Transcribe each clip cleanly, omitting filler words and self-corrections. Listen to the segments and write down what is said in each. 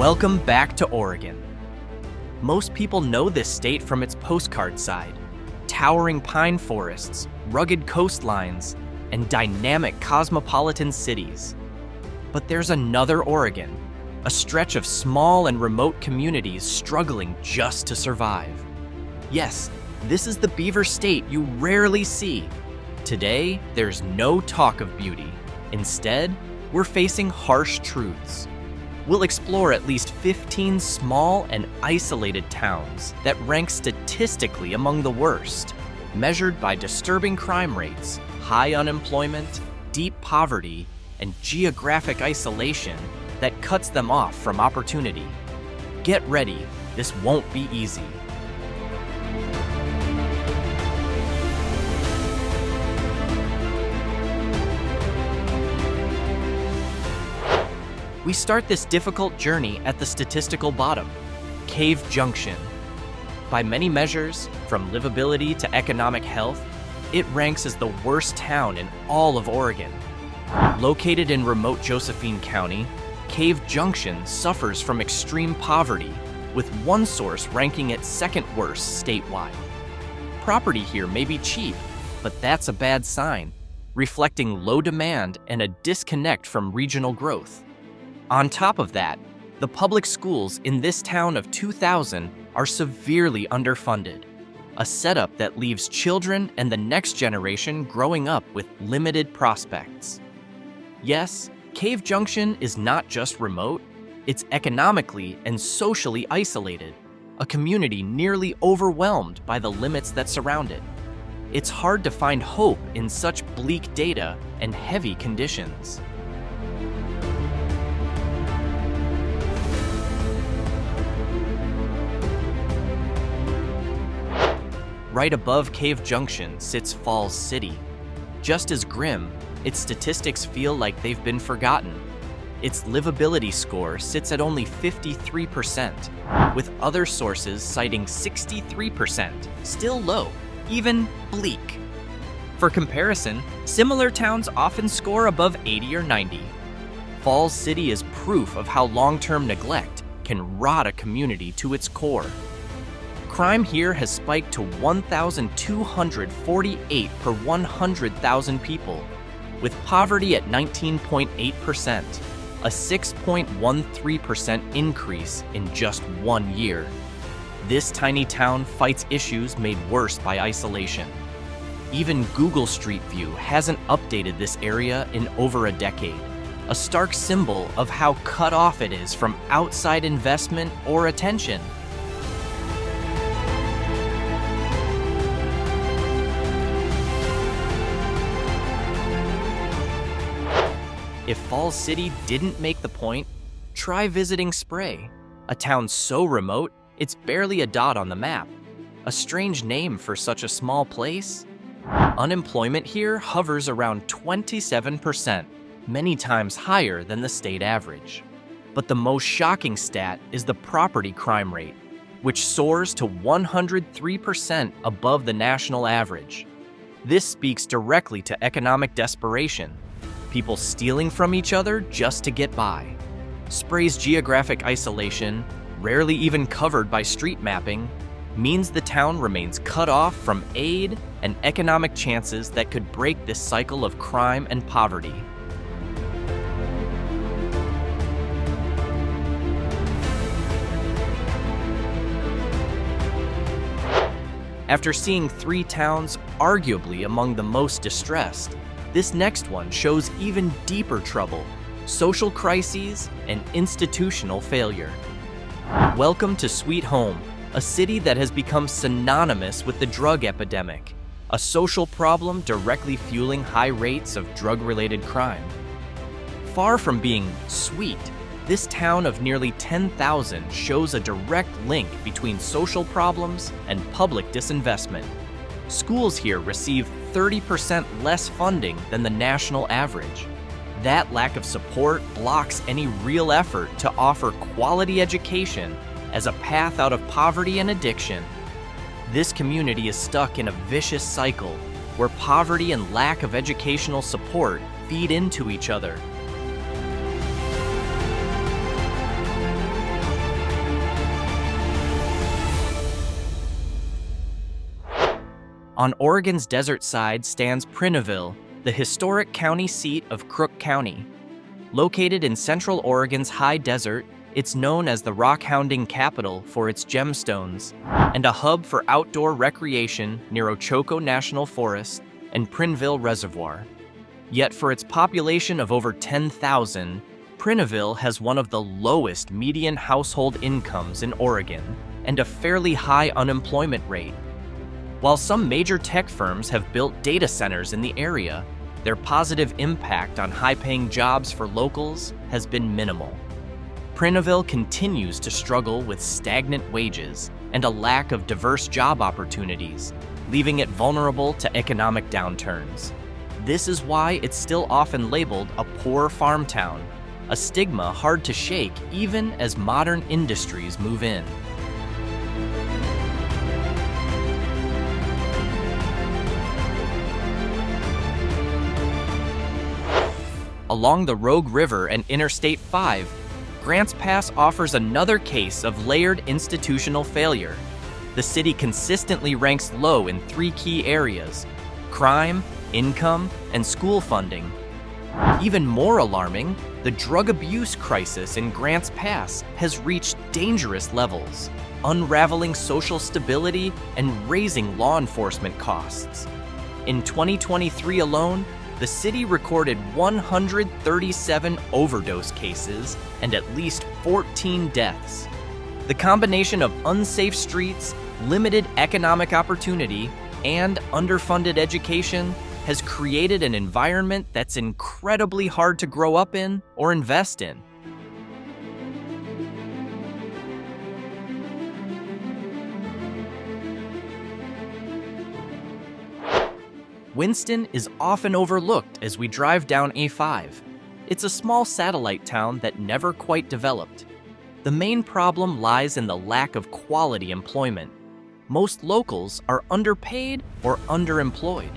Welcome back to Oregon. Most people know this state from its postcard side. Towering pine forests, rugged coastlines, and dynamic cosmopolitan cities. But there's another Oregon, a stretch of small and remote communities struggling just to survive. Yes, this is the beaver state you rarely see. Today, there's no talk of beauty. Instead, we're facing harsh truths. We'll explore at least 15 small and isolated towns that rank statistically among the worst, measured by disturbing crime rates, high unemployment, deep poverty, and geographic isolation that cuts them off from opportunity. Get ready, this won't be easy. We start this difficult journey at the statistical bottom, Cave Junction. By many measures, from livability to economic health, it ranks as the worst town in all of Oregon. Located in remote Josephine County, Cave Junction suffers from extreme poverty, with one source ranking it second worst statewide. Property here may be cheap, but that's a bad sign, reflecting low demand and a disconnect from regional growth. On top of that, the public schools in this town of 2,000 are severely underfunded, a setup that leaves children and the next generation growing up with limited prospects. Yes, Cave Junction is not just remote, it's economically and socially isolated, a community nearly overwhelmed by the limits that surround it. It's hard to find hope in such bleak data and heavy conditions. Right above Cave Junction sits Falls City. Just as grim, its statistics feel like they've been forgotten. Its livability score sits at only 53%, with other sources citing 63%, still low, even bleak. For comparison, similar towns often score above 80 or 90. Falls City is proof of how long-term neglect can rot a community to its core. Crime here has spiked to 1,248 per 100,000 people, with poverty at 19.8%, a 6.13% increase in just 1 year. This tiny town fights issues made worse by isolation. Even Google Street View hasn't updated this area in over a decade, a stark symbol of how cut off it is from outside investment or attention. If Falls City didn't make the point, try visiting Spray, a town so remote it's barely a dot on the map. A strange name for such a small place. Unemployment here hovers around 27%, many times higher than the state average. But the most shocking stat is the property crime rate, which soars to 103% above the national average. This speaks directly to economic desperation. People stealing from each other just to get by. Spray's geographic isolation, rarely even covered by street mapping, means the town remains cut off from aid and economic chances that could break this cycle of crime and poverty. After seeing 3 towns arguably among the most distressed, this next one shows even deeper trouble, social crises, and institutional failure. Welcome to Sweet Home, a city that has become synonymous with the drug epidemic, a social problem directly fueling high rates of drug-related crime. Far from being sweet, this town of nearly 10,000 shows a direct link between social problems and public disinvestment. Schools here receive 30% less funding than the national average. That lack of support blocks any real effort to offer quality education as a path out of poverty and addiction. This community is stuck in a vicious cycle where poverty and lack of educational support feed into each other. On Oregon's desert side stands Prineville, the historic county seat of Crook County. Located in central Oregon's high desert, it's known as the rock-hounding capital for its gemstones, and a hub for outdoor recreation near Ochoco National Forest and Prineville Reservoir. Yet for its population of over 10,000, Prineville has one of the lowest median household incomes in Oregon and a fairly high unemployment rate. While some major tech firms have built data centers in the area, their positive impact on high-paying jobs for locals has been minimal. Prineville continues to struggle with stagnant wages and a lack of diverse job opportunities, leaving it vulnerable to economic downturns. This is why it's still often labeled a poor farm town, a stigma hard to shake even as modern industries move in. Along the Rogue River and Interstate 5, Grants Pass offers another case of layered institutional failure. The city consistently ranks low in three key areas: crime, income, and school funding. Even more alarming, the drug abuse crisis in Grants Pass has reached dangerous levels, unraveling social stability and raising law enforcement costs. In 2023 alone, the city recorded 137 overdose cases and at least 14 deaths. The combination of unsafe streets, limited economic opportunity, and underfunded education has created an environment that's incredibly hard to grow up in or invest in. Winston is often overlooked as we drive down A5. It's a small satellite town that never quite developed. The main problem lies in the lack of quality employment. Most locals are underpaid or underemployed.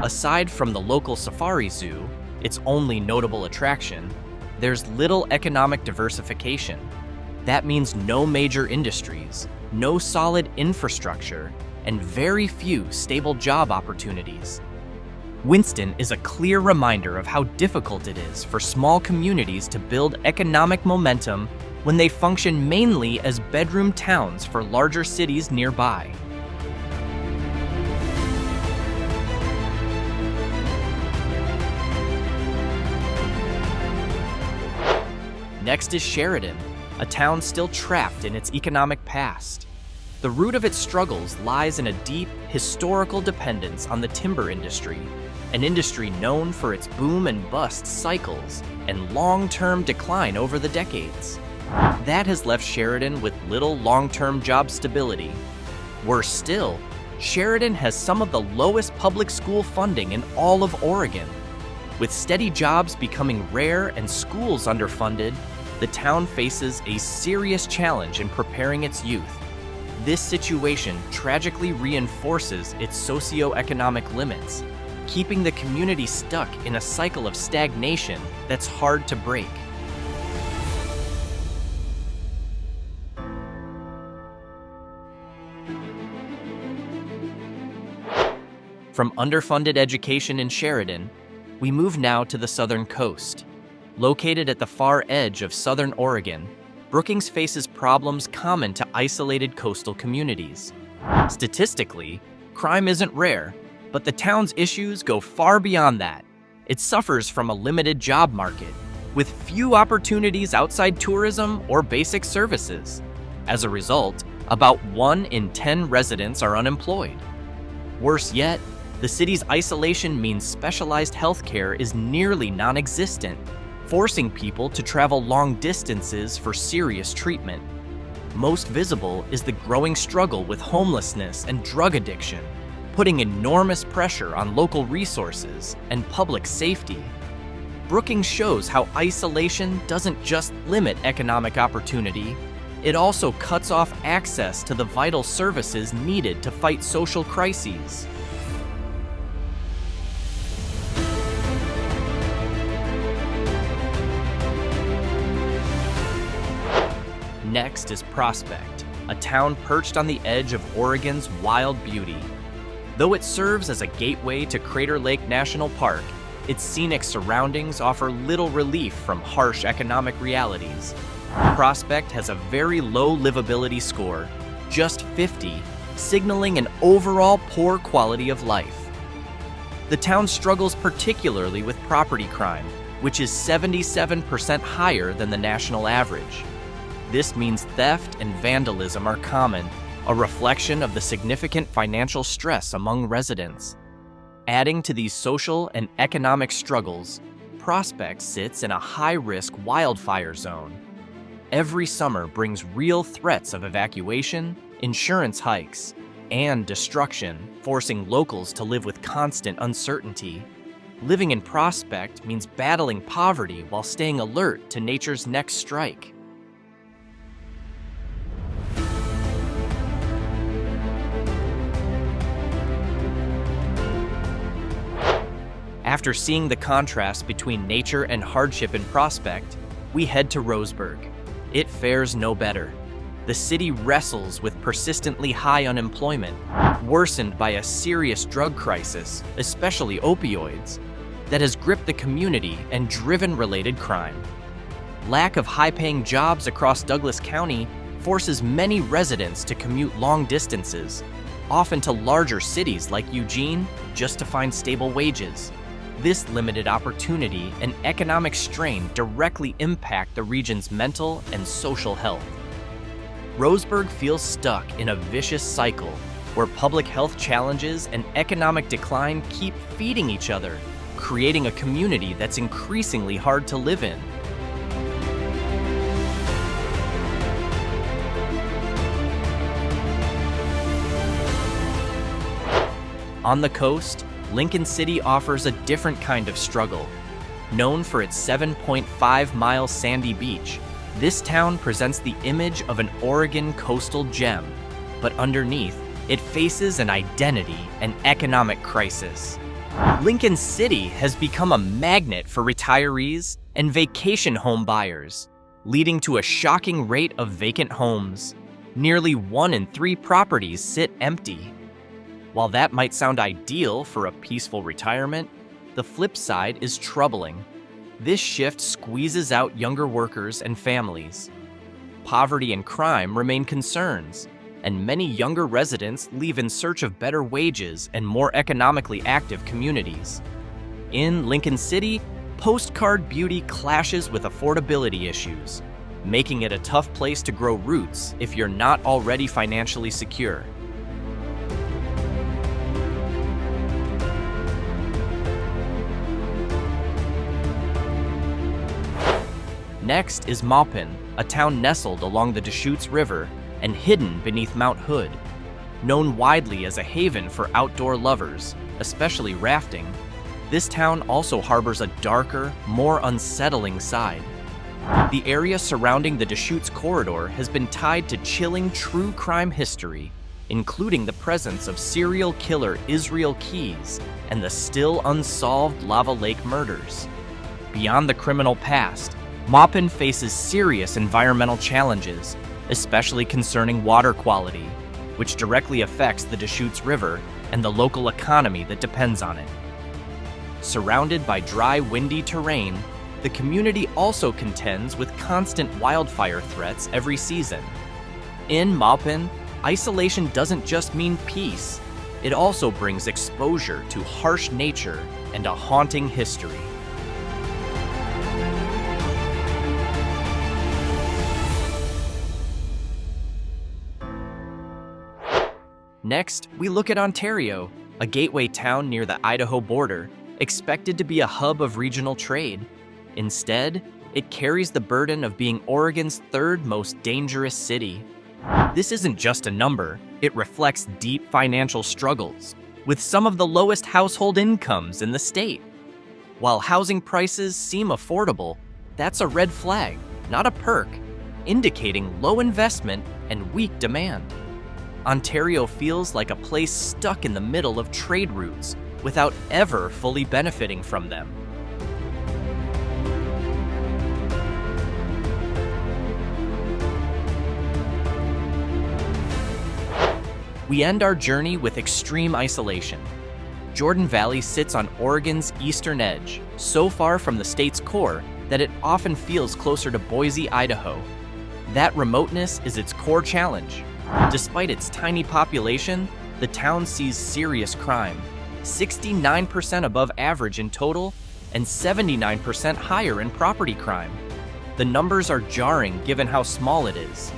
Aside from the local safari zoo, its only notable attraction, there's little economic diversification. That means no major industries, no solid infrastructure, and very few stable job opportunities. Winston is a clear reminder of how difficult it is for small communities to build economic momentum when they function mainly as bedroom towns for larger cities nearby. Next is Sheridan, a town still trapped in its economic past. The root of its struggles lies in a deep, historical dependence on the timber industry, an industry known for its boom and bust cycles and long-term decline over the decades. That has left Sheridan with little long-term job stability. Worse still, Sheridan has some of the lowest public school funding in all of Oregon. With steady jobs becoming rare and schools underfunded, the town faces a serious challenge in preparing its youth. This situation tragically reinforces its socioeconomic limits, keeping the community stuck in a cycle of stagnation that's hard to break. From underfunded education in Sheridan, we move now to the southern coast. Located at the far edge of southern Oregon, Brookings faces problems common to isolated coastal communities. Statistically, crime isn't rare, but the town's issues go far beyond that. It suffers from a limited job market, with few opportunities outside tourism or basic services. As a result, about 1 in 10 residents are unemployed. Worse yet, the city's isolation means specialized healthcare is nearly non-existent, forcing people to travel long distances for serious treatment. Most visible is the growing struggle with homelessness and drug addiction, putting enormous pressure on local resources and public safety. Brookings shows how isolation doesn't just limit economic opportunity, it also cuts off access to the vital services needed to fight social crises. Next is Prospect, a town perched on the edge of Oregon's wild beauty. Though it serves as a gateway to Crater Lake National Park, its scenic surroundings offer little relief from harsh economic realities. Prospect has a very low livability score, just 50, signaling an overall poor quality of life. The town struggles particularly with property crime, which is 77% higher than the national average. This means theft and vandalism are common, a reflection of the significant financial stress among residents. Adding to these social and economic struggles, Prospect sits in a high-risk wildfire zone. Every summer brings real threats of evacuation, insurance hikes, and destruction, forcing locals to live with constant uncertainty. Living in Prospect means battling poverty while staying alert to nature's next strike. After seeing the contrast between nature and hardship in Prospect, we head to Roseburg. It fares no better. The city wrestles with persistently high unemployment, worsened by a serious drug crisis, especially opioids, that has gripped the community and driven related crime. Lack of high-paying jobs across Douglas County forces many residents to commute long distances, often to larger cities like Eugene, just to find stable wages. This limited opportunity and economic strain directly impact the region's mental and social health. Roseburg feels stuck in a vicious cycle where public health challenges and economic decline keep feeding each other, creating a community that's increasingly hard to live in. On the coast, Lincoln City offers a different kind of struggle. Known for its 7.5-mile sandy beach, this town presents the image of an Oregon coastal gem, but underneath, it faces an identity and economic crisis. Lincoln City has become a magnet for retirees and vacation home buyers, leading to a shocking rate of vacant homes. Nearly 1 in 3 properties sit empty. While that might sound ideal for a peaceful retirement, the flip side is troubling. This shift squeezes out younger workers and families. Poverty and crime remain concerns, and many younger residents leave in search of better wages and more economically active communities. In Lincoln City, Postcard beauty clashes with affordability issues, making it a tough place to grow roots if you're not already financially secure. Next is Maupin, a town nestled along the Deschutes River and hidden beneath Mount Hood. Known widely as a haven for outdoor lovers, especially rafting, this town also harbors a darker, more unsettling side. The area surrounding the Deschutes corridor has been tied to chilling true crime history, including the presence of serial killer Israel Keyes and the still unsolved Lava Lake murders. Beyond the criminal past, Maupin faces serious environmental challenges, especially concerning water quality, which directly affects the Deschutes River and the local economy that depends on it. Surrounded by dry, windy terrain, the community also contends with constant wildfire threats every season. In Maupin, isolation doesn't just mean peace, it also brings exposure to harsh nature and a haunting history. Next, we look at Ontario, a gateway town near the Idaho border, expected to be a hub of regional trade. Instead, it carries the burden of being Oregon's 3rd most dangerous city. This isn't just a number, it reflects deep financial struggles, with some of the lowest household incomes in the state. While housing prices seem affordable, that's a red flag, not a perk, indicating low investment and weak demand. Ontario feels like a place stuck in the middle of trade routes without ever fully benefiting from them. We end our journey with extreme isolation. Jordan Valley sits on Oregon's eastern edge, so far from the state's core that it often feels closer to Boise, Idaho. That remoteness is its core challenge. Despite its tiny population, the town sees serious crime, 69% above average in total and 79% higher in property crime. The numbers are jarring given how small it is.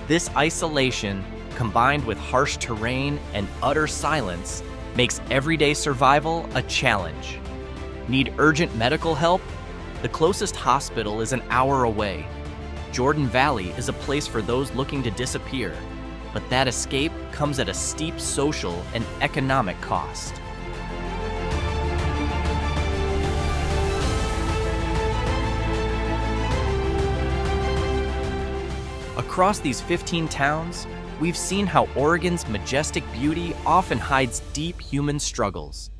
This isolation, combined with harsh terrain and utter silence, makes everyday survival a challenge. Need urgent medical help? The closest hospital is an hour away. Jordan Valley is a place for those looking to disappear, but that escape comes at a steep social and economic cost. Across these 15 towns, we've seen how Oregon's majestic beauty often hides deep human struggles.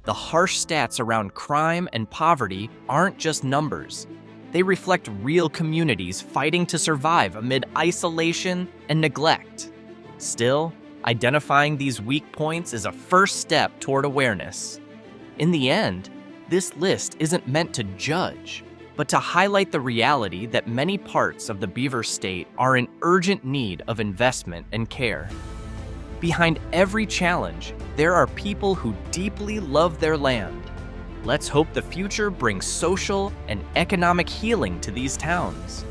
The harsh stats around crime and poverty aren't just numbers. They reflect real communities fighting to survive amid isolation and neglect. Still, identifying these weak points is a first step toward awareness. In the end, this list isn't meant to judge, but to highlight the reality that many parts of the Beaver State are in urgent need of investment and care. Behind every challenge, there are people who deeply love their land. Let's hope the future brings social and economic healing to these towns.